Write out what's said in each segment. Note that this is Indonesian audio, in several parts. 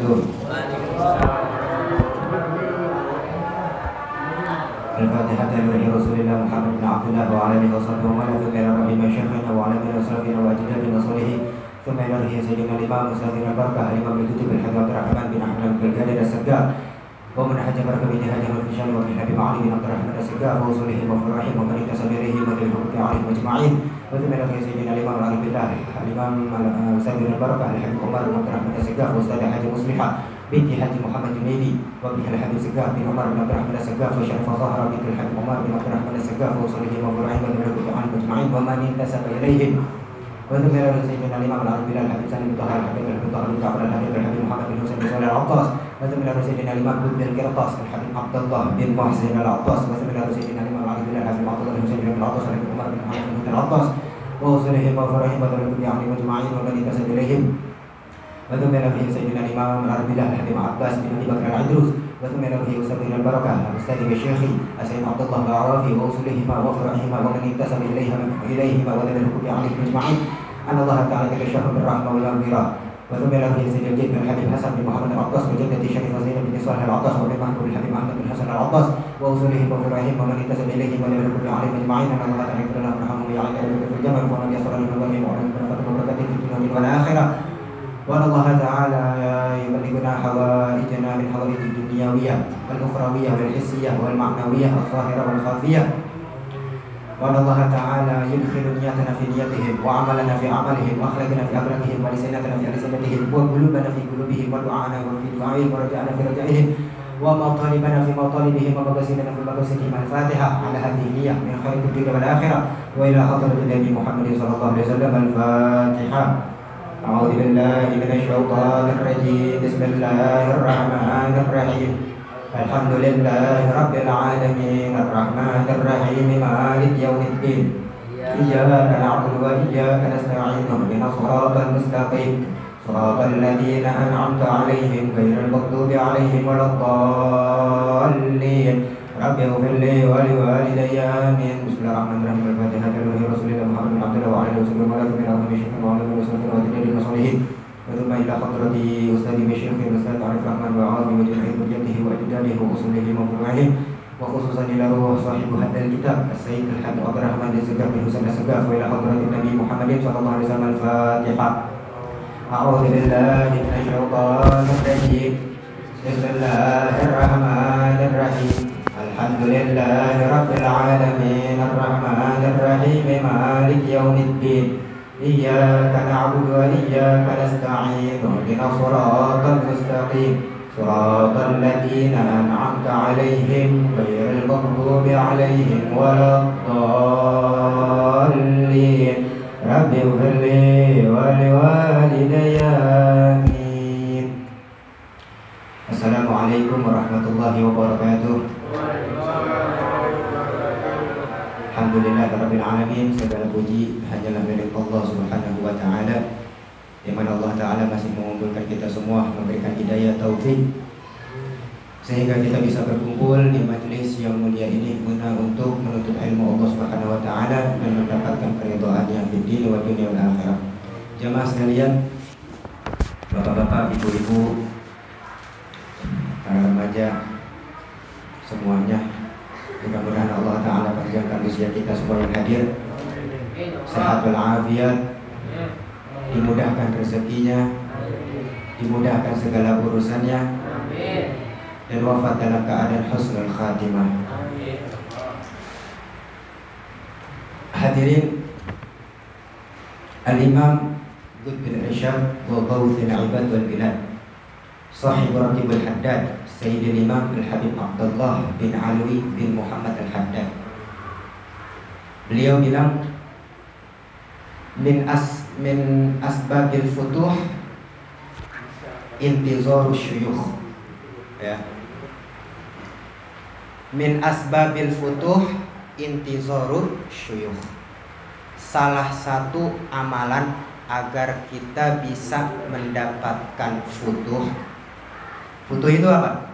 wabarakatuh. Al-Fatihah dari Rasulullah Muhammad bin Abdullah wa ala alihi wa sahbihi wa man tabi'ahum bi ihsan ila wa ala alihi wa sahbihi wa ajdadina salihin. ثم إلى سيدنا الإمام أستاذنا البركة الإمام الكتب الحاج عبد الرحمن بن أحمد بن الجليل السجاد ومن حج بركة بن هاجر الفشال وبن حبيب علي بن عبد الرحمن السجاد ووصولهم وفرحهم ومن انتسب إليهم وبالحب عليهم أجمعين. وثم إلى سيدنا الإمام العلي بالله الإمام أستاذنا البركة الحبيب عمر بن عبد الرحمن السجاد وأستاذ حاج مصلحة بنت حاج محمد جنيدي وابنها الحبيب السجاد بن عمر بن عبد الرحمن السجاد وشرف ظهر بنت الحبيب عمر بن عبد الرحمن السجاد ووصولهم وفرحهم وبالحب عليهم أجمعين ومن انتسب إليهم. وثم إلى سيدنا الإمام العلي بالله الحبيب سالم بن طه الحبيب الحبيب طه بن جعفر الحبيب الحبيب محمد بن حسين بن صالح العطاس. وثم إلى سيدنا الإمام بن القرطاس الحبيب عبد الله بن محسن العطاس. وثم إلى سيدنا الإمام العلي بالله الحبيب عبد الله بن حسين بن العطاس الحبيب عمر بن محمد بن العطاس ووصلهم وفرحهم وذلك عليهم أجمعين ومن انتسب إليهم. وثم إلى سيدنا الإمام العلي بالله الحبيب عباس بن أبي بكر العدروس. وثم إلى أستاذنا البركة الأستاذ الشيخي السيد عبد الله العرافي ووصلهما وفرحهما ومن انتسب إليهما وذلك عليهم أجمعين أن الله تعالى تكشف بالرحمة والمغفرة. وثم إلى سيد الجد بن الحبيب حسن بن محمد العطاس وجدة شريفة زينب بن صالح العطاس وابن محمود الحبيب محمد بن حسن العطاس ووصولهم وفرحهم ومن انتسب إليهم وذلك عليهم أجمعين أن الله تعالى يغفر لنا ويرحمهم ويعلم في الجنة ومن يسر لهم ومن وعلم بركاته وبركاته في الدنيا والآخرة. وأن الله تعالى يبلغنا حوائجنا من حوائج الدنيوية والأخروية والحسية والمعنوية الظاهرة والخافية. وأن الله تعالى يدخل نياتنا في نيتهم وعملنا في عملهم وأخلاقنا في أخلاقهم ولسانتنا في لسانتهم وقلوبنا في قلوبهم ودعاءنا في دعائهم ورجاءنا في رجائهم ومطالبنا في مطالبهم ومقاصدنا في مقاصدهم. الفاتحة على هذه النية من خير الدنيا والآخرة وإلى حضرة النبي محمد صلى الله عليه وسلم. الفاتحة. أعوذ بالله من الشيطان الرجيم. بسم الله الرحمن الرحيم. الحمد لله رب العالمين الرحمن الرحيم مالك يوم الدين إياك نعبد وإياك نستعين اهدنا الصراط المستقيم صراط الذين أنعمت عليهم غير المغضوب عليهم ولا الضالين. رب اغفر لي ولوالدي آمين. بسم الله الرحمن الرحيم. الفاتحة لله رسول الله محمد بن عبد الله وعلى آله وسلم وعلى آله وصحبه وعلى آله وصحبه وسلم وصالحين. وثم إلى حضرة أستاذ الشيخ الأستاذ عارف الرحمن وعاذ وجميع ذريته وأجداده وأصوله وفروعهم وخصوصا إلى روح صاحب هذا الكتاب السيد الحاج عبد الرحمن السجاف بن حسين السجاف وإلى حضرة النبي محمد صلى الله عليه وسلم. الفاتحة. أعوذ بالله من الشيطان الرجيم. بسم الله الرحمن الرحيم. الحمد لله رب العالمين الرحمن الرحيم مالك يوم الدين إياك نعبد وإياك نستعين اهدنا الصراط المستقيم صراط الذين أنعمت عليهم غير المغضوب عليهم ولا الضالين. رب اغفر لي ولوالدي آمين. السلام عليكم ورحمة الله وبركاته. Alhamdulillahirabbil alamin. Segala puji hanyalah milik Allah Subhanahu wa taala, di mana Allah taala masih mengumpulkan kita semua, memberikan hidayah taufik sehingga kita bisa berkumpul di majelis yang mulia ini guna untuk menuntut ilmu Allah Subhanahu wa taala dan mendapatkan keridhaan yang di dunia wa dunia wal akhirah. Jamaah sekalian, bapak-bapak, ibu-ibu, para remaja semuanya, mudah-mudahan Allah Ta'ala panjangkan usia kita semua yang hadir sehat walafiat, dimudahkan rezekinya, dimudahkan segala urusannya, dan wafat dalam keadaan husnul khatimah. Hadirin, Al-Imam Qutb bin Irsyad wa Ghawthul Ibad wal Bilad, Sahib Ratibul Haddad, Sayyidul Imam Al-Habib Abdullah bin Alwi bin Muhammad Al-Haddad. Beliau bilang min asbabil futuh intizaru syuyukh, ya. Min asbabil futuh intizaru syuyukh. Salah satu amalan agar kita bisa mendapatkan futuh. Futuh itu apa?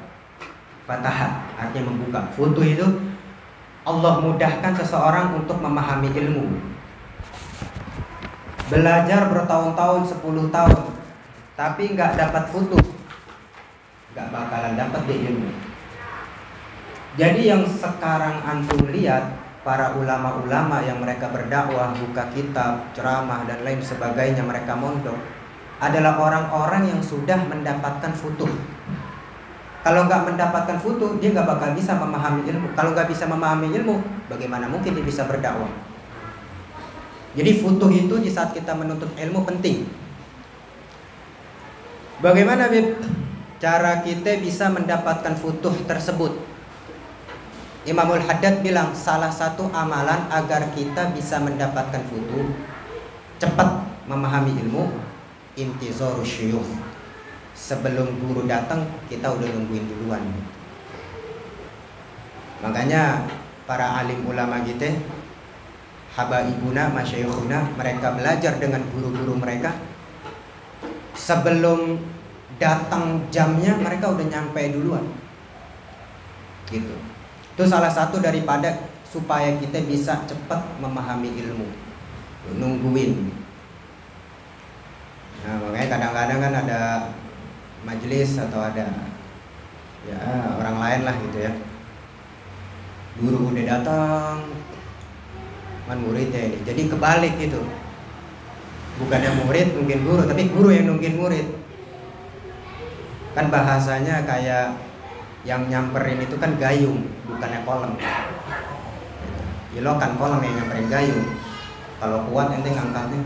Fatahat, artinya membuka. Futuh itu Allah mudahkan seseorang untuk memahami ilmu. Belajar bertahun-tahun, 10 tahun, tapi nggak dapat futuh. nggak bakalan dapat di ilmu. Jadi yang sekarang antum lihat para ulama-ulama yang mereka berdakwah, buka kitab, ceramah dan lain sebagainya, mereka mondok, adalah orang-orang yang sudah mendapatkan futuh. Kalau nggak mendapatkan futuh, dia nggak bakal bisa memahami ilmu. Kalau nggak bisa memahami ilmu, bagaimana mungkin dia bisa berdakwah? Jadi futuh itu di saat kita menuntut ilmu penting. Bagaimana Bib cara kita bisa mendapatkan futuh tersebut? Imamul Haddad bilang salah satu amalan agar kita bisa mendapatkan futuh, cepat memahami ilmu, intizarus syuyukh. Sebelum guru datang kita udah nungguin duluan. Makanya para alim ulama kita, habaibuna, masyayikhuna, mereka belajar dengan guru-guru mereka. Sebelum datang jamnya mereka udah nyampe duluan. Gitu. Itu salah satu daripada supaya kita bisa cepat memahami ilmu, nungguin. Nah, makanya kadang-kadang kan ada majelis atau ada ya orang lain lah gitu ya. Guru udah datang, kan muridnya ini. Jadi kebalik gitu. Bukannya murid mungkin guru, tapi guru yang nungguin murid. Kan bahasanya kayak yang nyamperin itu kan gayung, bukannya kolam. Ya lo kan kolam yang nyamperin gayung. Kalau kuat ente ngangkatnya.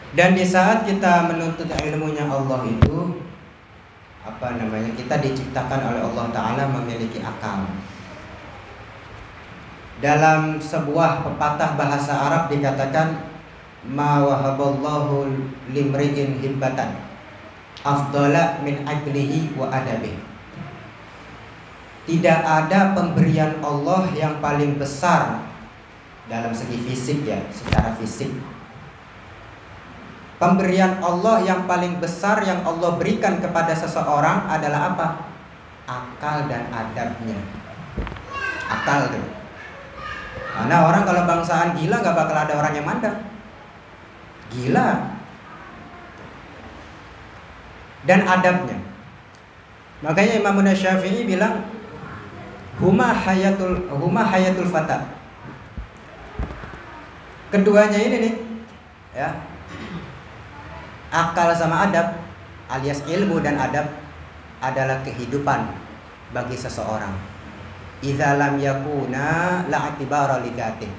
Dan di saat kita menuntut ilmunya Allah itu kita diciptakan oleh Allah Ta'ala memiliki akal. Dalam sebuah pepatah bahasa Arab dikatakan ma wahaballahu limri'in hibbatan afdala min aqlihi wa adabih. Tidak ada pemberian Allah yang paling besar dalam segi fisik ya, secara fisik. Pemberian Allah yang paling besar yang Allah berikan kepada seseorang adalah apa? Akal dan adabnya. Akal tuh. Karena orang kalau bangsaan gila nggak bakal ada orang yang mandang. Gila. Dan adabnya. Makanya Imam Syafi'i bilang huma hayatul fata. Keduanya ini nih ya. Akal sama adab alias ilmu dan adab adalah kehidupan bagi seseorang. Idza lam yakuna la i'tibara li dzatihi.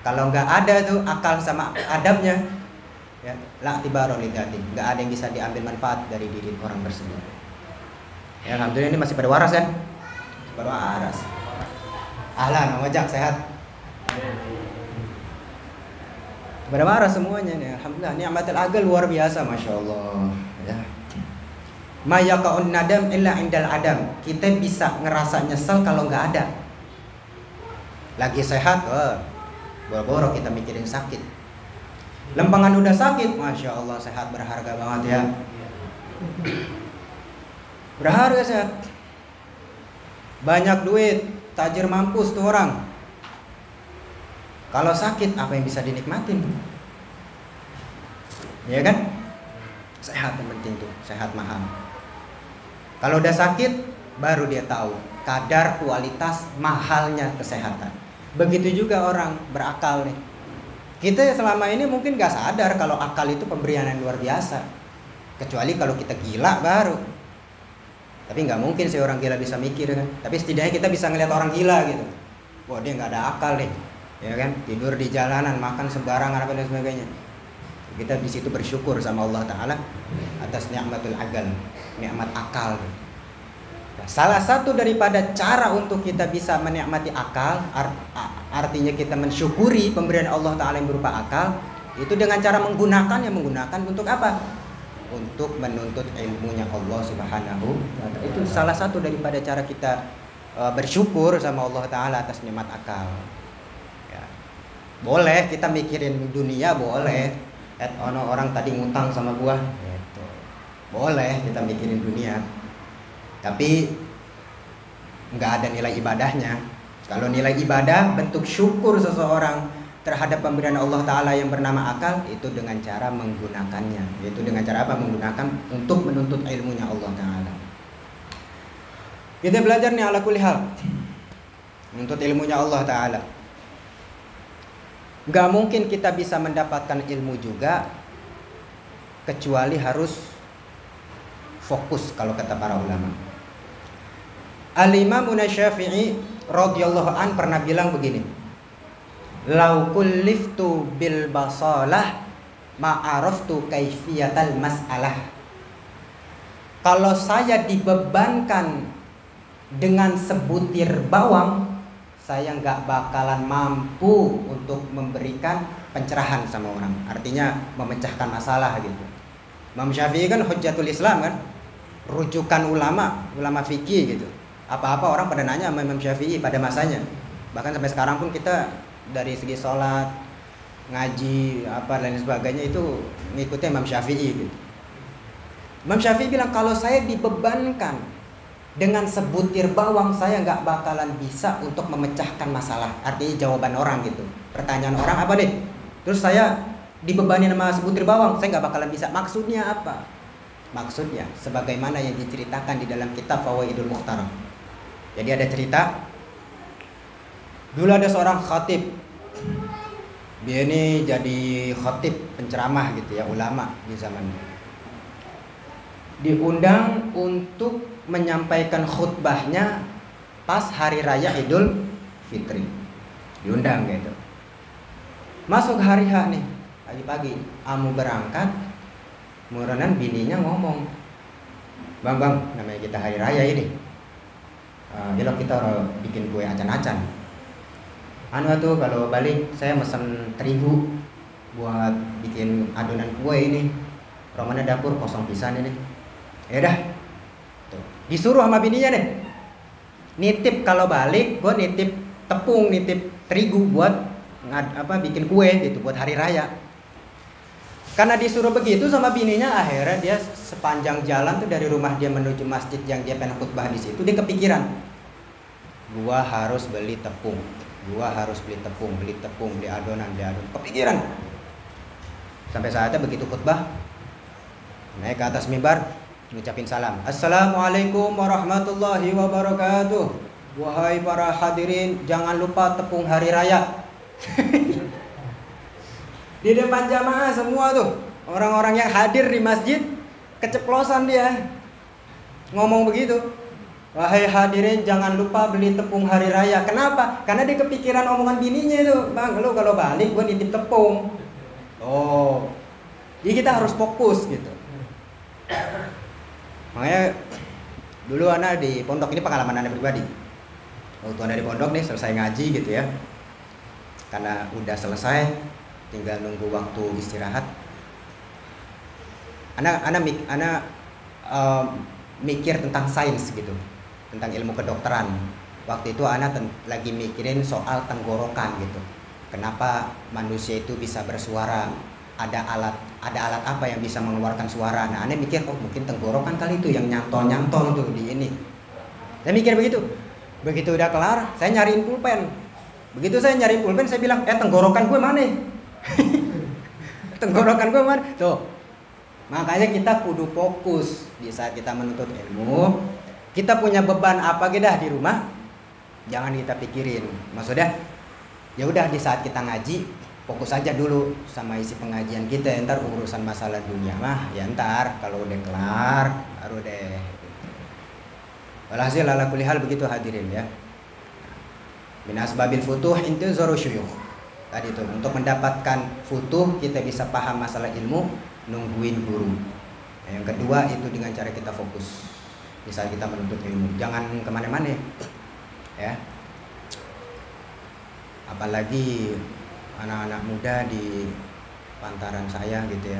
Kalau enggak ada tuh akal sama adabnya ya, la i'tibara li dzatihi. Enggak ada yang bisa diambil manfaat dari diri orang tersebut. Ya, alhamdulillah ini masih pada waras kan? Baru waras. Ahlan, Mang Ojak sehat. Pada waras semuanya nih. Alhamdulillah, ni'matul aqal luar biasa, Masya Allah ya. Ma yaqa'un nadam illa indal adam. Kita bisa ngerasa nyesel kalau nggak ada. Lagi sehat, boro-boro kita mikirin sakit. Lempangan udah sakit, Masya Allah sehat, berharga banget ya. Berharga sehat. Banyak duit, tajir mampus tuh orang. Kalau sakit apa yang bisa dinikmatin? Ya kan? Sehat yang penting tuh, sehat mahal. Kalau udah sakit baru dia tahu kadar kualitas mahalnya kesehatan. Begitu juga orang berakal nih. Kita selama ini mungkin gak sadar kalau akal itu pemberian yang luar biasa. Kecuali kalau kita gila baru. Tapi gak mungkin sih orang gila bisa mikir kan. Tapi setidaknya kita bisa ngeliat orang gila gitu. Wah dia gak ada akal nih. Ya kan, tidur di jalanan, makan sembarangan apa dan sebagainya. Kita di situ bersyukur sama Allah Ta'ala atas ni'matul aqal, nikmat akal. Salah satu daripada cara untuk kita bisa menikmati akal, artinya kita mensyukuri pemberian Allah Ta'ala yang berupa akal, itu dengan cara menggunakan untuk apa? Untuk menuntut ilmunya Allah Subhanahu wa Ta'ala. Itu salah satu daripada cara kita bersyukur sama Allah Ta'ala atas nikmat akal. Boleh kita mikirin dunia, boleh. Orang tadi ngutang sama gua gitu. Boleh kita mikirin dunia. Tapi nggak ada nilai ibadahnya. Kalau nilai ibadah bentuk syukur seseorang terhadap pemberian Allah Ta'ala yang bernama akal itu dengan cara menggunakannya, yaitu dengan cara apa? Menggunakan untuk menuntut ilmunya Allah Ta'ala. Kita belajar nih ala kulli hal, menuntut ilmunya Allah Ta'ala. Gak mungkin kita bisa mendapatkan ilmu juga kecuali harus fokus, kalau kata para ulama. Al-Imam Syafi'i radhiyallahu an pernah bilang begini, lau kulliftu bil basalah ma'araftu kaifiyatal mas'alah. Kalau saya dibebankan dengan sebutir bawang, saya nggak bakalan mampu untuk memberikan pencerahan sama orang. Artinya memecahkan masalah gitu. Imam Syafi'i kan hujjatul Islam kan, rujukan ulama fikih gitu. Apa-apa orang pada nanya sama Imam Syafi'i pada masanya. Bahkan sampai sekarang pun kita dari segi sholat, ngaji, apa dan sebagainya itu ngikutin Imam Syafi'i gitu. Imam Syafi'i bilang kalau saya dibebankan dengan sebutir bawang, saya nggak bakalan bisa untuk memecahkan masalah. Artinya jawaban orang gitu. Pertanyaan orang apa deh? Terus saya dibebani sama sebutir bawang, saya nggak bakalan bisa. Maksudnya apa? Maksudnya sebagaimana yang diceritakan di dalam kitab Fawaidul Mukhtaram. Jadi ada cerita, dulu ada seorang khatib. Dia ini jadi khatib penceramah gitu ya, ulama di zamannya. Diundang untuk menyampaikan khutbahnya pas hari raya Idul Fitri. Diundang gitu. Masuk hari H nih, pagi-pagi, amu berangkat, murenan bininya ngomong, Bang, namanya kita hari raya ini, belok kita bikin kue acan-acan. Anu tuh kalau balik saya mesen terigu buat bikin adonan kue ini. Romana dapur kosong pisan ini. Ya dah. Tuh. Disuruh sama bininya nih. Nitip kalau balik, gue nitip tepung, nitip terigu buat bikin kue gitu buat hari raya. Karena disuruh begitu sama bininya, akhirnya dia sepanjang jalan tuh dari rumah dia menuju masjid yang dia pengen khutbah di situ, dia kepikiran, gua harus beli tepung, beli adonan, kepikiran. Sampai saatnya begitu khutbah, naik ke atas mimbar, ngucapin salam, Assalamualaikum warahmatullahi wabarakatuh. Wahai para hadirin, jangan lupa tepung hari raya. Di depan jamaah semua tuh orang-orang yang hadir di masjid keceplosan dia ngomong begitu. Wahai hadirin, jangan lupa beli tepung hari raya. Kenapa? Karena dia kepikiran omongan bininya itu, Bang, lu kalau balik gue nitip tepung. Oh, jadi kita harus fokus gitu. Makanya dulu anak di pondok, ini pengalaman anak pribadi. Waktu anak di pondok nih selesai ngaji gitu ya, karena udah selesai tinggal nunggu waktu istirahat. Anak mikir tentang sains gitu, tentang ilmu kedokteran. Waktu itu anak lagi mikirin soal tenggorokan gitu. Kenapa manusia itu bisa bersuara? Ada alat apa yang bisa mengeluarkan suara? Nah, anak mikir, oh mungkin tenggorokan kali itu yang nyantol tuh di ini. Saya mikir begitu. Begitu udah kelar, saya nyariin pulpen. Begitu saya nyariin pulpen, saya bilang, tenggorokan gue mana? Tenggorokan gue mana? Tuh. Makanya kita kudu fokus di saat kita menuntut ilmu. Kita punya beban apa dah di rumah, jangan kita pikirin. Maksudnya, ya udah di saat kita ngaji, fokus aja dulu sama isi pengajian kita. Ntar urusan masalah dunia mah, ya ntar kalau udah kelar, baru deh. Walhasil ala kulli hal begitu hadirin ya. Min asbabil futuh intizuru syuyukh. Tadi itu untuk mendapatkan futuh kita bisa paham masalah ilmu, nungguin guru. Yang kedua itu dengan cara kita fokus di saat kita menuntut ilmu, jangan kemana-mana ya. Apalagi anak-anak muda di pantaran saya gitu ya,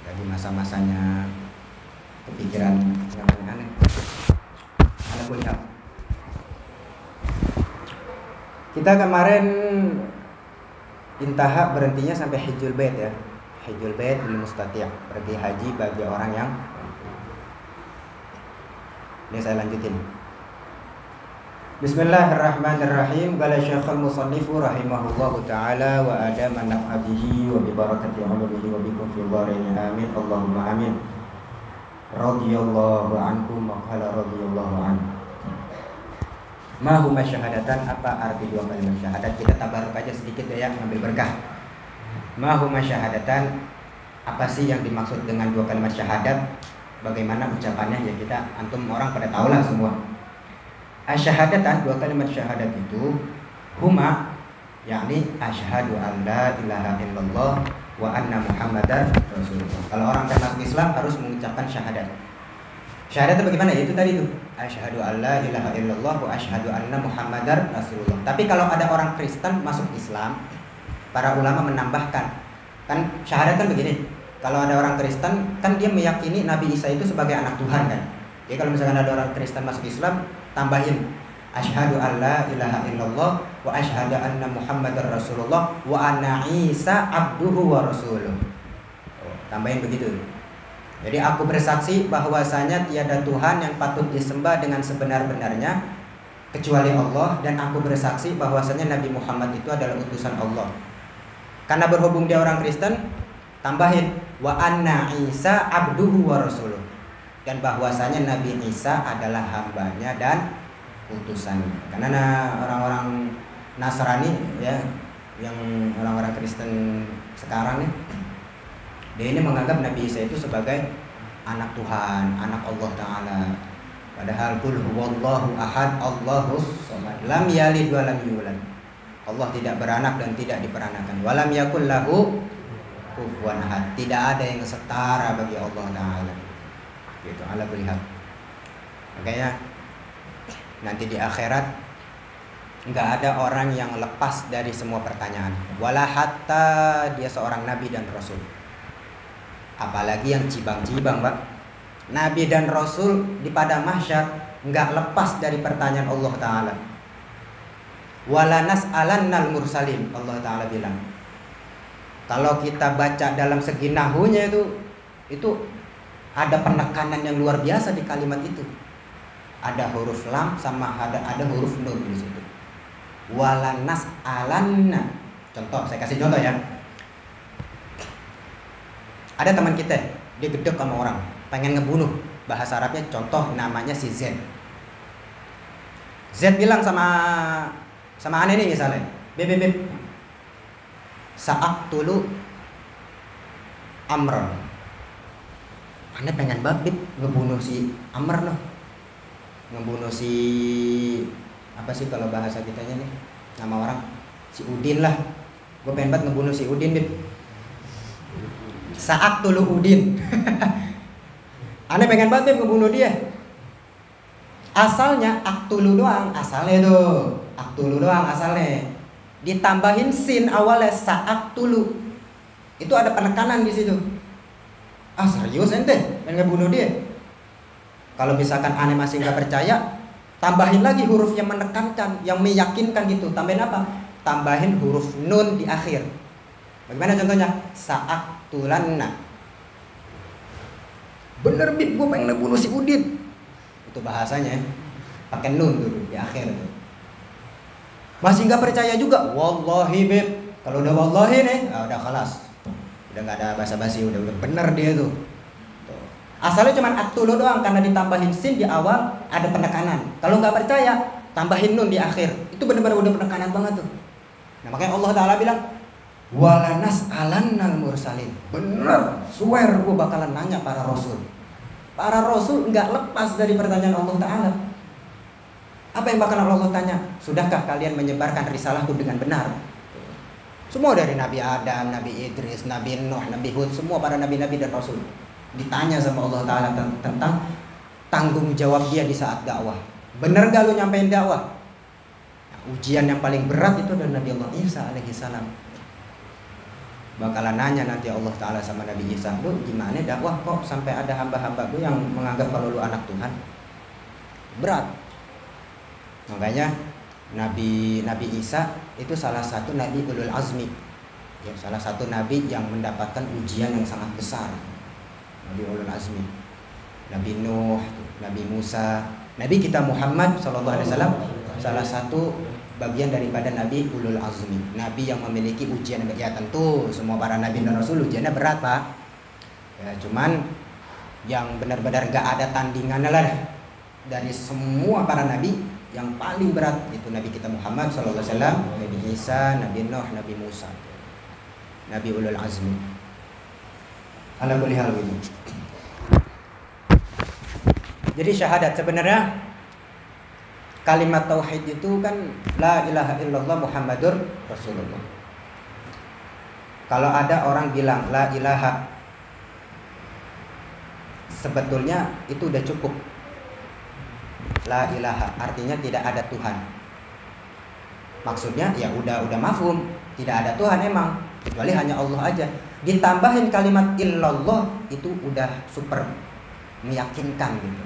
lagi masa-masanya kepikiran yang aneh-aneh. Ada kuliah. Kita kemarin intaha berhentinya sampai hijjul bait ya. Hijjul bait lil mustati', pergi haji bagi orang yang. Ini saya lanjutin. Bismillahirrahmanirrahim. Qala Syekhul Musannif rahimahullahu taala wa adama naf'a bihi wa bi barakati umrihi wa bikum fil dharain amin Allahumma amin. Radhiyallahu ankum wa qala radhiyallahu anhu. Ma huma syahadatan, apa arti dua kalimat syahadat? Kita tabaruk aja sedikit ya, ngambil berkah. Ma huma syahadatan, apa sih yang dimaksud dengan dua kalimat syahadat? Bagaimana ucapannya ya, kita antum orang pada tahu lah semua. Asyhadatan, dua kalimat syahadat itu huma, yakni asyhadu an la ilaha illallah wa anna muhammadar rasulullah. Kalau orang akan masuk Islam harus mengucapkan syahadat. Syahadat itu bagaimana? Itu tadi tuh, asyhadu an la ilaha illallah wa asyhadu anna muhammadar rasulullah. Tapi kalau ada orang Kristen masuk Islam, para ulama menambahkan, kan syahadat kan begini. Kalau ada orang Kristen kan dia meyakini Nabi Isa itu sebagai anak Tuhan kan. Jadi kalau misalkan ada orang Kristen masuk Islam, tambahin asyhadu alla ilaha illallah wa asyhadu anna muhammadar rasulullah wa anna Isa abduhu wa rasuluh. Tambahin begitu. Jadi aku bersaksi bahwasanya tiada Tuhan yang patut disembah dengan sebenar-benarnya kecuali Allah, dan aku bersaksi bahwasanya Nabi Muhammad itu adalah utusan Allah. Karena berhubung dia orang Kristen, tambahin wa anna Isa abduhu wa rasuluh, dan bahwasanya Nabi Isa adalah hambanya dan utusannya. Karena orang-orang Nasrani ya, yang orang-orang Kristen sekarang nih, dia ini menganggap Nabi Isa itu sebagai anak Tuhan, anak Allah Ta'ala. Padahal qul huwallahu ahad, Allahus samad, lam yalid wa lam yulad. Allah tidak beranak dan tidak diperanakan. Walam yakul lahu kufuwan ahad. Tidak ada yang setara bagi Allah Ta'ala. Gitu, ala kulli hal. Makanya nanti di akhirat nggak ada orang yang lepas dari semua pertanyaan, wala hatta dia seorang nabi dan rasul. Apalagi yang cibang-cibang, Pak. Nabi dan rasul di padang mahsyar nggak lepas dari pertanyaan Allah Ta'ala. Wala nas'alannal mursalin, Allah Ta'ala bilang. Kalau kita baca dalam segi nahunya itu ada penekanan yang luar biasa di kalimat itu. Ada huruf lam sama ada huruf nun di situ. Wala nas'alanna. Contoh, saya kasih contoh ya. Ada teman kita, dia gedek sama orang, pengen ngebunuh. Bahasa Arabnya contoh namanya si Z. Z bilang sama aneh nih misalnya, beb, saat tulu Amr. Aneh pengen banget ngebunuh si Amr loh. Ngebunuh si apa sih kalau bahasa kitanya nih, nama orang si Udin lah. Gue pengen banget ngebunuh si Udin, Bib. Saat tulu Udin. Aneh pengen banget Bib ngebunuh dia. Asalnya aktulu doang, asalnya tuh aktulu doang asalnya. Ditambahin sin awalnya saat tulu. Itu ada penekanan di situ. Ah serius ente pengen ngebunuh dia? Kalau misalkan aneh masih nggak percaya, tambahin lagi huruf yang menekankan, yang meyakinkan gitu. Tambahin apa? Tambahin huruf nun di akhir. Bagaimana contohnya? Saat tulanna. Bener Bib, gue pengen ngebunuh si Udin. Itu bahasanya, pakai nun dulu di akhir tuh. Masih nggak percaya juga? Wallahi Bib. Kalau udah wallahi nih, udah khalas. Udah nggak ada basa-basi, udah bener dia tuh. Asalnya cuma aktulu doang, karena ditambahin sin di awal ada penekanan. Kalau nggak percaya, tambahin nun di akhir. Itu benar-benar udah penekanan banget tuh. Nah makanya Allah Ta'ala bilang, wala nas'alannal mursalin. Bener, swear gue bakalan nanya para rasul. Para rasul nggak lepas dari pertanyaan Allah Ta'ala. Apa yang bakalan Allah tanya? Sudahkah kalian menyebarkan risalahku dengan benar? Semua dari Nabi Adam, Nabi Idris, Nabi Nuh, Nabi Hud, semua para nabi-nabi dan rasul ditanya sama Allah Ta'ala tentang tanggung jawab dia di saat dakwah. Bener gak lu nyampein dakwah? Nah, ujian yang paling berat itu adalah Nabi Allah Isa alaihi salam. Bakalan nanya nanti Allah Ta'ala sama Nabi Isa, lu gimana dakwah kok sampai ada hamba-hamba lu yang menganggap kalau lu anak Tuhan? Berat. Makanya Nabi Isa itu salah satu Nabi ulul azmi ya, salah satu Nabi yang mendapatkan ujian yang sangat besar. Nabi ulul azmi, Nabi Nuh, Nabi Musa, Nabi kita Muhammad SAW salah satu bagian daripada Nabi Ulul Azmi, Nabi yang memiliki ujian. Ya tentu semua para Nabi dan Rasul ujiannya berat Pak ya, cuman yang benar-benar gak ada tandingannya lah dari semua para Nabi, yang paling berat itu Nabi kita Muhammad SAW, Nabi Isa, Nabi Nuh, Nabi Musa, Nabi Ulul Azmi. Ala kulli hal gitu. Jadi syahadat sebenarnya kalimat tauhid itu kan la ilaha illallah Muhammadur Rasulullah. Kalau ada orang bilang la ilaha, sebetulnya itu udah cukup. La ilaha artinya tidak ada Tuhan. Maksudnya ya udah mafhum, tidak ada Tuhan emang, kecuali hanya Allah aja. Ditambahin kalimat illallah itu udah super meyakinkan gitu.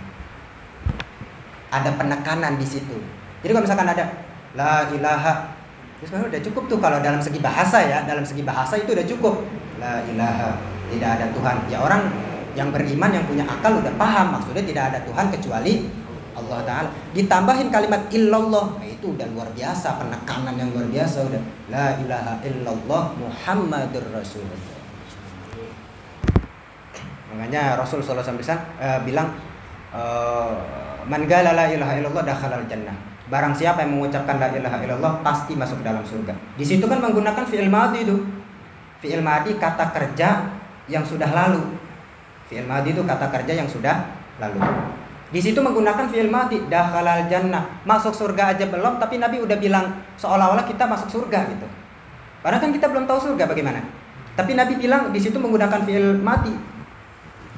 Ada penekanan di situ. Jadi kalau misalkan ada la ilaha, itu sebenarnya udah cukup tuh kalau dalam segi bahasa ya, dalam segi bahasa itu udah cukup. La ilaha, tidak ada Tuhan. Ya orang yang beriman yang punya akal udah paham maksudnya tidak ada Tuhan kecuali Allah Ta'ala. Ditambahin kalimat illallah, nah itu udah luar biasa, penekanan yang luar biasa udah. La ilaha illallah Muhammadur Rasulullah. Makanya Rasul SAW bilang man qala la ilaha illallah dakhalal jannah. Barang siapa yang mengucapkan la ilaha illallah pasti masuk dalam surga. Di situ kan menggunakan fi'il madhi itu. Fi'il madhi kata kerja yang sudah lalu. Fi'il madhi itu kata kerja yang sudah lalu. Di situ menggunakan fi'il madhi dakhalal jannah. Masuk surga aja belum, tapi Nabi udah bilang seolah-olah kita masuk surga gitu. Padahal kan kita belum tahu surga bagaimana. Tapi Nabi bilang di situ menggunakan fi'il madhi.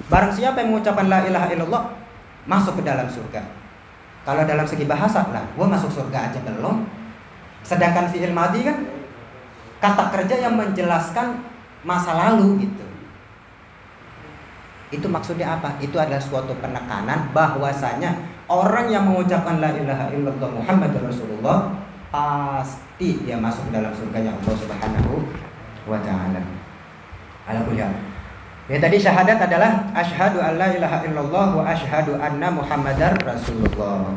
Barang siapa yang mengucapkan la ilaha illallah masuk ke dalam surga. Kalau dalam segi bahasa lah, gua masuk surga aja belum. Sedangkan fi'il madhi kan kata kerja yang menjelaskan masa lalu gitu. Itu maksudnya apa? Itu adalah suatu penekanan bahwasanya orang yang mengucapkan la ilaha illallah Muhammadur Rasulullah pasti dia masuk dalam surganya Allah Subhanahu wa taala. Alhamdulillah. Ya tadi syahadat adalah asyhadu alla ilaha illallah wa asyhadu anna Muhammadar Rasulullah.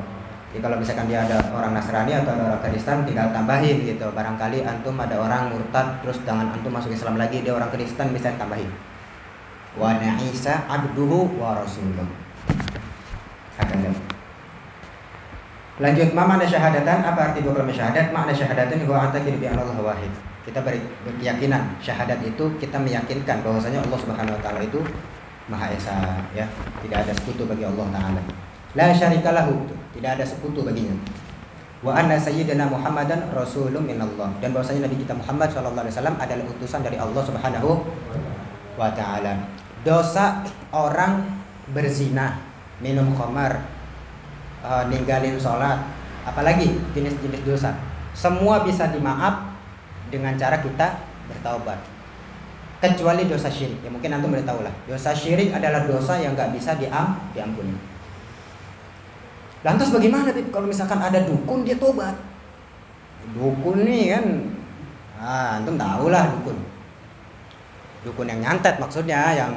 Jadi kalau misalkan dia ada orang Nasrani atau ada orang Kristen tinggal tambahin gitu. Barangkali antum ada orang murtad terus dengan antum masuk Islam lagi dia orang Kristen bisa tambahin. Wa Isa abduhu wa rasuluh. Lanjut, makna syahadatan, apa arti dua kalimat syahadat? Makna syahadatan huwa antaqidu bi Allah wahid. Kita berkeyakinan syahadat itu kita meyakinkan bahwasanya Allah Subhanahu wa taala itu Maha Esa ya, tidak ada sekutu bagi Allah taala. La syarikalahu, tidak ada sekutu baginya. Wa anna sayyidina Muhammadan rasulun minallah, dan bahwasanya Nabi kita Muhammad sallallahu alaihi wasallam adalah utusan dari Allah Subhanahu wa taala. Dosa orang berzina, minum khamar, ninggalin sholat, apalagi jenis-jenis dosa, semua bisa dimaaf dengan cara kita bertaubat, kecuali dosa syirik. Ya mungkin antum udah tahu lah, dosa syirik adalah dosa yang nggak bisa diampuni. Lantas bagaimana kalau misalkan ada dukun dia tobat? Dukun nih kan, antum tahu lah dukun yang nyantet maksudnya, yang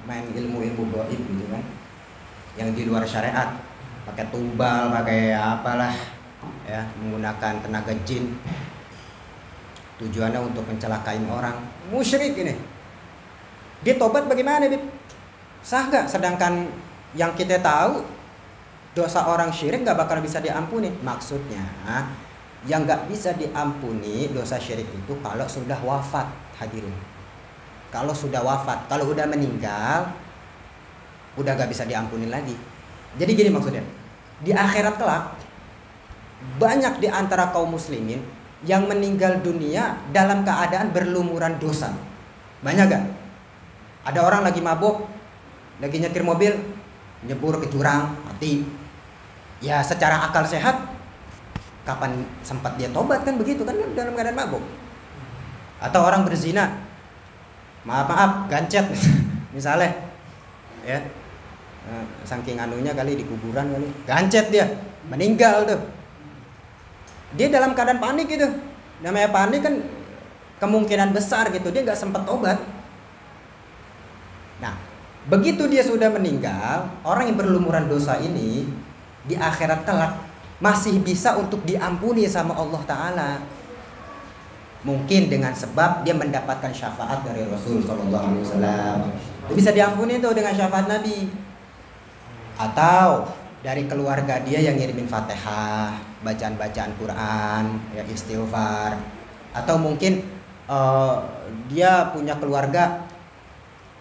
main ilmu-ilmu gaib gitu kan, yang di luar syariat, pakai tumbal, pakai apalah ya, menggunakan tenaga jin, tujuannya untuk mencelakain orang, musyrik ini. Dia tobat bagaimana, Bib? Sah gak? Sedangkan yang kita tahu dosa orang syirik gak bakal bisa diampuni. Maksudnya yang gak bisa diampuni dosa syirik itu kalau sudah wafat, hadirin. Kalau sudah wafat, kalau udah meninggal, udah gak bisa diampuni lagi. Jadi gini maksudnya, di akhirat kelak banyak di antara kaum muslimin yang meninggal dunia dalam keadaan berlumuran dosa. Banyak gak? Ada orang lagi mabuk, lagi nyetir mobil, nyebur ke jurang, mati. Ya secara akal sehat, kapan sempat dia tobat kan begitu kan dalam keadaan mabuk. Atau orang berzina, maaf gancet misalnya ya, saking anunya kali di kuburan kali gancet dia meninggal tuh, dia dalam keadaan panik gitu. Namanya panik kan kemungkinan besar gitu dia nggak sempat tobat. Nah begitu dia sudah meninggal, orang yang berlumuran dosa ini di akhirat kelak masih bisa untuk diampuni sama Allah Ta'ala. Mungkin dengan sebab dia mendapatkan syafaat dari Rasul SAW. Bisa diampuni itu dengan syafaat Nabi. Atau dari keluarga dia yang ngirimin Fatihah, bacaan-bacaan Quran, ya istighfar. Atau mungkin dia punya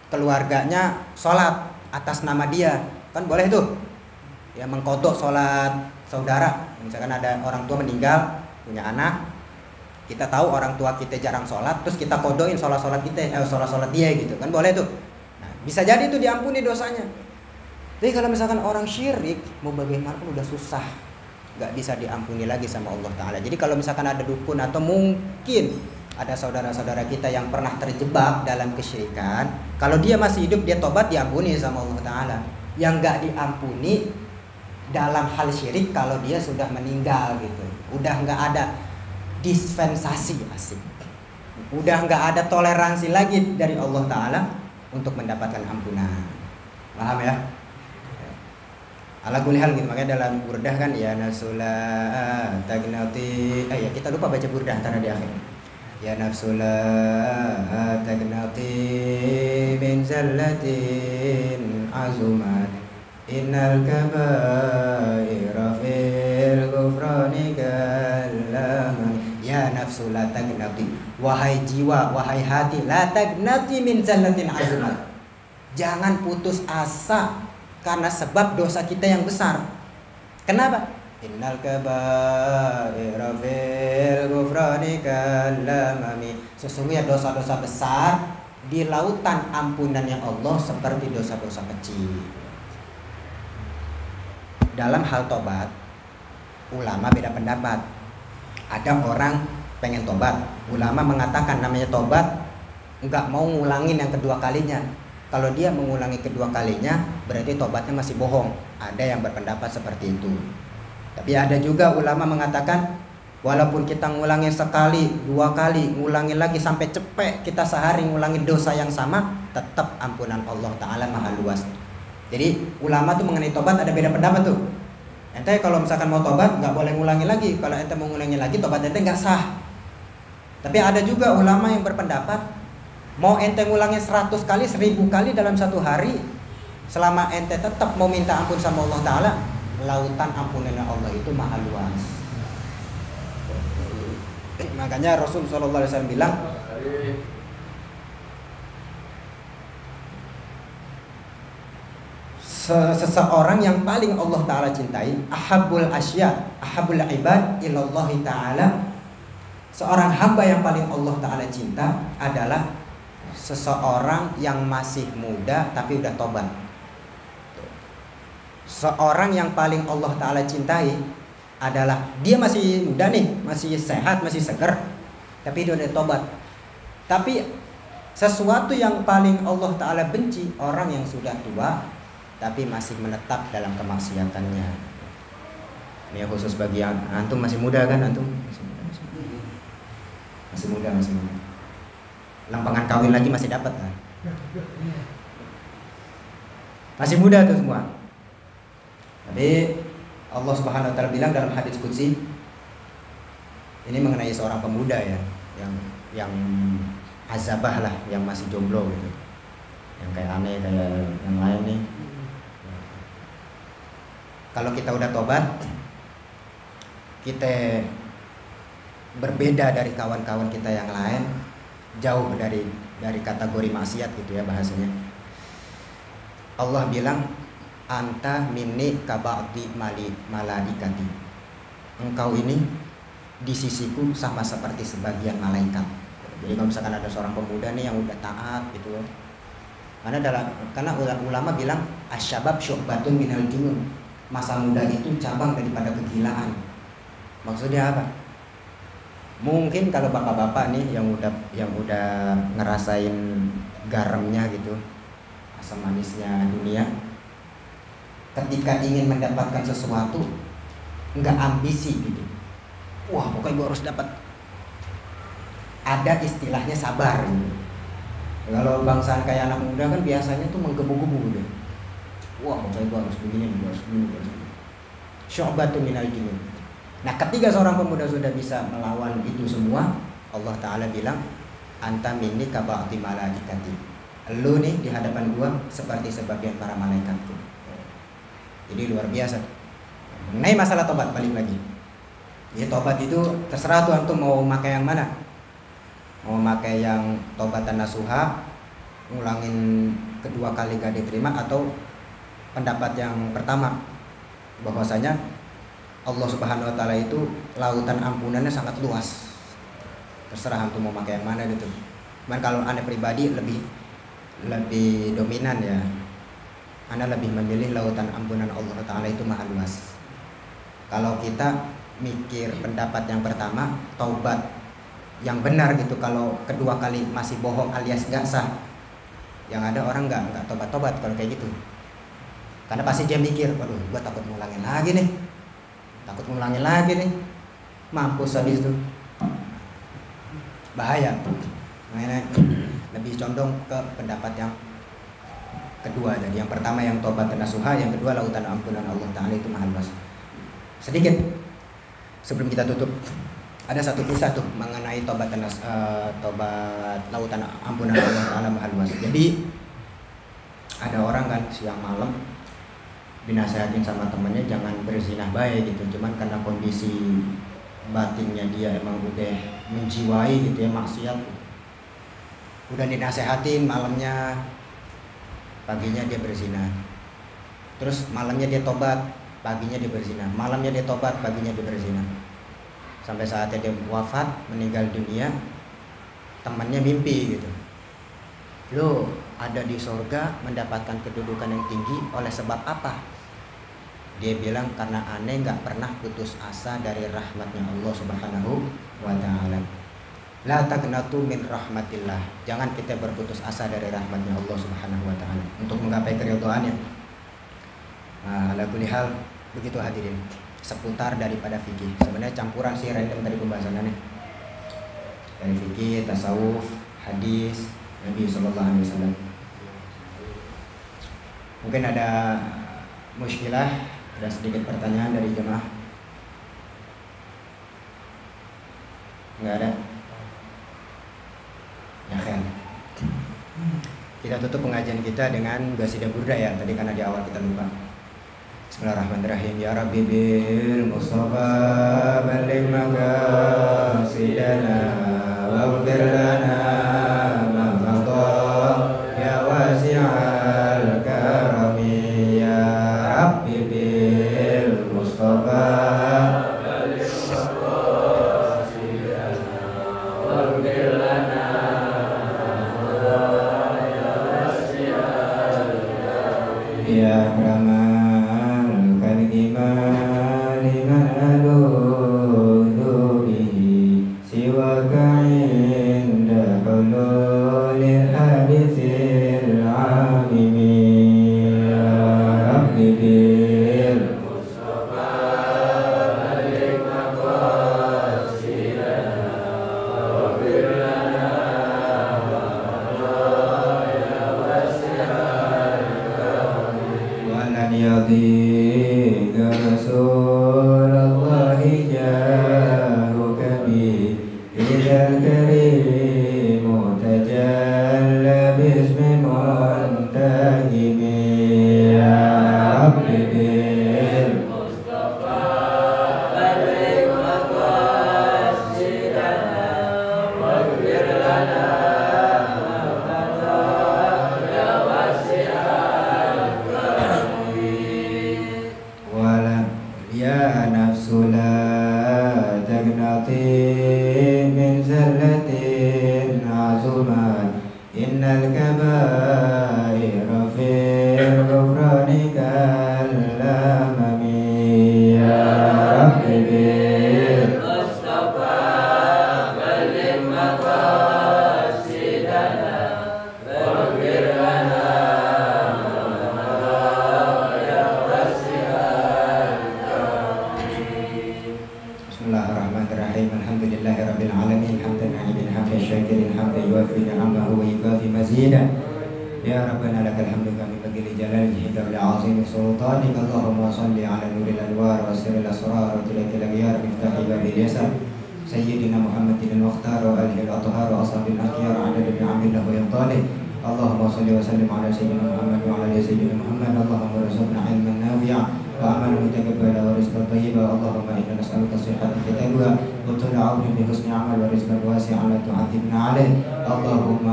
keluarganya sholat atas nama dia, kan boleh tuh ya, mengkodok sholat saudara. Misalkan ada orang tua meninggal, punya anak, kita tahu orang tua kita jarang sholat, terus kita kodoin sholat kita, sholat dia gitu, kan boleh tuh. Nah, bisa jadi itu diampuni dosanya. Tapi kalau misalkan orang syirik, mau bagaimanapun udah susah, nggak bisa diampuni lagi sama Allah Ta'ala. Jadi kalau misalkan ada dukun atau mungkin ada saudara-saudara kita yang pernah terjebak dalam kesyirikan, kalau dia masih hidup, dia tobat, diampuni sama Allah Ta'ala. Yang nggak diampuni dalam hal syirik kalau dia sudah meninggal gitu, udah nggak ada dispensasi, asik, udah nggak ada toleransi lagi dari Allah Ta'ala untuk mendapatkan ampunan. Paham ya? Ala kulli hal gitu. Makanya dalam burdah kan ya nafsula tagnati, ya kita lupa baca burdah antara di akhir. Ya nafsula tagnati min zallatin azumat, innal kabaira fil ghufrani kallaman. Ya nafsu la tagnati, wahai jiwa, wahai hati, la tagnati min zallatin azumat, jangan putus asa karena sebab dosa kita yang besar. Kenapa? Innal kabaira fil ghufrani kallamami, sesungguhnya dosa-dosa besar di lautan ampunannya Allah seperti dosa-dosa kecil. Dalam hal tobat, ulama beda pendapat. Ada orang pengen tobat, ulama mengatakan namanya tobat nggak mau ngulangin yang kedua kalinya. Kalau dia mengulangi kedua kalinya, berarti tobatnya masih bohong. Ada yang berpendapat seperti itu. Tapi ada juga ulama mengatakan, walaupun kita ngulangi sekali, dua kali, ngulangi lagi sampai cepet, kita sehari ngulangi dosa yang sama, tetap ampunan Allah Ta'ala maha luas. Jadi ulama tuh mengenai tobat ada beda pendapat tuh. Ente kalau misalkan mau tobat nggak boleh ngulangi lagi. Kalau ente mau ngulangi lagi, tobat ente nggak sah. Tapi ada juga ulama yang berpendapat, mau ente ngulangi 100 kali, 1000 kali dalam satu hari, selama ente tetap mau minta ampun sama Allah Ta'ala, lautan ampunannya Allah itu maha luas. Makanya Rasul SAW bilang, seseorang yang paling Allah Ta'ala cintai, ahabul asya, ahabul ibad ilallahi ta'ala, seorang hamba yang paling Allah Ta'ala cinta adalah seseorang yang masih muda tapi udah tobat. Seorang yang paling Allah Ta'ala cintai adalah dia masih muda nih, masih sehat, masih seger, tapi dia udah tobat. Tapi sesuatu yang paling Allah Ta'ala benci, orang yang sudah tua tapi masih menetap dalam kemaksiatannya. Ini khusus bagi antum masih muda kan, antum masih muda. Lampangan kawin lagi masih dapat kan? Masih muda tuh semua. Tapi Allah Subhanahu wa Ta'ala bilang dalam hadits qudsi, ini mengenai seorang pemuda ya, yang azabah lah, yang masih jomblo gitu, yang kayak aneh kayak yang lain nih. Kalau kita udah tobat, kita berbeda dari kawan-kawan kita yang lain, jauh dari kategori maksiat gitu ya bahasanya. Allah bilang, anta minni kaba'ti malaikati, engkau ini di sisiku sama seperti sebagian malaikat. Jadi kalau misalkan ada seorang pemuda nih yang udah taat gitu, karena ulama bilang asyabab syu'batun minal junun, masa muda itu cabang daripada kegilaan. Maksudnya apa? Mungkin kalau bapak-bapak nih yang udah ngerasain garamnya gitu, asam manisnya dunia, ketika ingin mendapatkan sesuatu nggak ambisi gitu, wah pokoknya gue harus dapat. Ada istilahnya sabar gitu. Kalau bangsaan kayak anak muda kan biasanya tuh menggebu-gebu gitu. Wah pokoknya gue harus begini, gue harus begini. syu'batun minal junun. Nah, ketika seorang pemuda sudah bisa melawan itu semua, Allah Ta'ala bilang, anta minni ka ba'di malaikati. Lu nih di hadapan gua seperti sebagian para malaikatku. Jadi luar biasa. Mengenai masalah tobat, balik lagi. Ya, tobat itu terserah tuh antum mau pakai yang mana. Mau pakai yang tobatan nasuha, ngulangin kedua kali gak diterima, atau pendapat yang pertama bahwasanya Allah Subhanahu wa taala itu lautan ampunannya sangat luas. Terserah antum mau pakai yang mana gitu. Cuman kalau anda pribadi lebih dominan ya. Anda lebih memilih lautan ampunan Allah Ta'ala itu maha luas. Kalau kita mikir pendapat yang pertama, taubat yang benar gitu, kalau kedua kali masih bohong alias gak sah, yang ada orang nggak tobat kalau kayak gitu. Karena pasti dia mikir, waduh gue takut ngulangin lagi nih, mampus habis itu, bahaya. Makanya lebih condong ke pendapat yang kedua. Jadi yang pertama yang tobat nasuha, yang kedua lautan ampunan Allah Ta'ala itu maha luas. Sedikit sebelum kita tutup, ada satu kisah tuh mengenai tobat lautan ampunan Allah Ta'ala maha luas. Jadi ada orang kan siang malam dinasehatin sama temannya jangan berzinah baik gitu, cuman karena kondisi batinnya dia emang udah menjiwai gitu ya, maksiat. Udah dinasehatin malamnya, paginya dia berzina. Terus malamnya dia tobat, paginya dia berzina. Malamnya dia tobat, paginya dia berzina. Sampai saatnya dia wafat, meninggal dunia, temannya mimpi gitu, lo ada di surga mendapatkan kedudukan yang tinggi oleh sebab apa? Dia bilang karena aneh gak pernah putus asa dari rahmatnya Allah Subhanahu wa ta'ala. La taqnatu min rahmatillah. Jangan kita berputus asa dari rahmatnya Allah Subhanahu wa ta'ala untuk menggapai keridhaannya. Ala kulli hal, begitu hadirin seputar daripada fikih. Sebenarnya campuran sih random tadi pembahasannya. Dari fikih, tasawuf, hadis Nabi sallallahu alaihi wasallam. Mungkin ada muskilah, ada sedikit pertanyaan dari jemaah. Enggak ada. Ya kan. Kita tutup pengajian kita dengan qasidah burda ya. Tadi karena di awal kita lupa. Bismillahirrahmanirrahim. Ya Rabbi bil Mustafa balligh maqasidana waghfir lana ma madha ya wasi'al karami. Ya Rabbi bil Mustafa balligh maqasidana waghfir lana ya Rahman kal-iman liman aludhu bihi siwaka inda hululil hadithil amimi. Ya Rabbi bil Mustafa balik maqasidana waghfir lana walan yadhiqa Rasulullahi jahuka bi idzal karimu tajalla bismi muntahimi. Ya Rabbi bil Mustafa balik maqasidana waghfir lana wala ya nafsu la taqnati min zallatin azumat innal kabaira fil ghufrani kallamami. Ya Rabbi bil Mustafa balligh maqasidana waghfir lana ولعظيم سلطانك اللهم صل على نور الأنوار وسر الأسرار وتلك الأغيار مفتاح باب اليسر سيدنا محمد المختار وآله الأطهار وأصحابه الأخيار عدد نعم الله ويمطاله اللهم صل وسلم على سيدنا محمد وعلى آل سيدنا محمد اللهم ارزقنا علما نافعا وعملا متقبلا ورزقا طيبا اللهم إنا نسألك صحة كتابها وطول عون بحسن عمل ورزقا واسعا لا تعذبنا عليه اللهم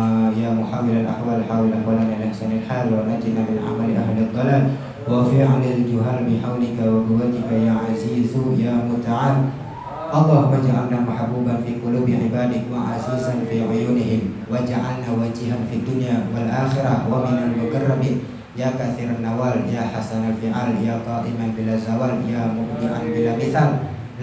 يا محاول الأحوال حاول أحوالنا لأحسن الحال ونجنا من عمل أهل الضلال وفعل الجهال بحولك وقوتك يا عزيز يا متعال اللهم اجعلنا محبوبا في قلوب عبادك وعزيزا في عيونهم واجعلنا وجيها في الدنيا والآخرة ومن المقربين يا كثير النوال يا حسن الفعال يا قائما بلا زوال يا مبدعا بلا مثال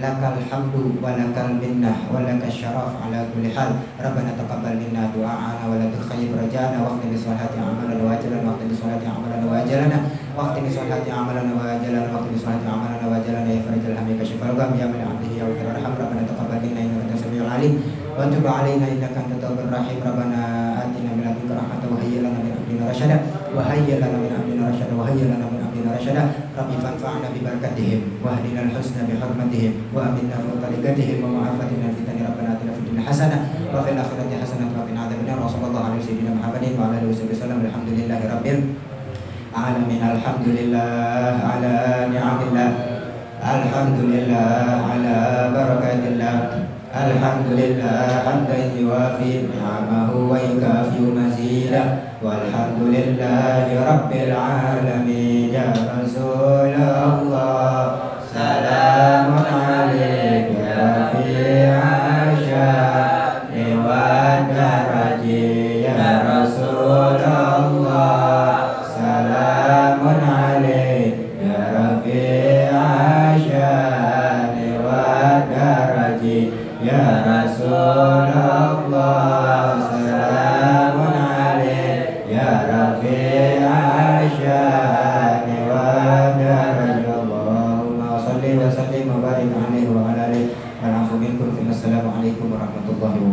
لك الحمد ولك المنة ولك الشرف على كل حال ربنا تقبل منا دعاءنا ولا تخيب رجاءنا واختم بصالحات أعمالنا وأجلنا واختم بصالحات أعمالنا وأجلنا واختم بصالحات أعمالنا وأجلنا واختم بصالحات أعمالنا وأجلنا يا فرج الهم كشف الغم يا من عبده يا غفر الرحم ربنا تقبل منا إنك أنت السميع العليم وتب علينا إنك أنت التواب الرحيم ربنا آتنا من لدنك رحمة وهيئ لنا من أمرنا رشدا وهيئ لنا من أمرنا رشدا وهيئ لنا من أمرنا رشدا ربي فانفعنا ببركتهم واهدنا الحسنى بحرمتهم وأمنا في طريقتهم ومعافاتنا من الفتن ربنا آتنا في الدنيا حسنة وفي الآخرة حسنة وقنا عذاب النار وصلى الله على سيدنا محمد وعلى آله وصحبه وسلم الحمد لله رب العالمين الحمد لله على نعم الله الحمد لله على بركات الله الحمد لله حمدا يوافي نعمه ويكافئ مزيدا والحمد لله رب العالمين يا رسول الله سلام عليك يا رفيع الشأن والدرج يا رسول الله سلام عليك يا رفيع الشأن والدرج يا رسول الله سلام عليك يا رفيع الشأن والدرج اللهم صل وسلم وبارك عليه وعلى آله والعفو منكم السلام عليكم ورحمة الله وبركاته.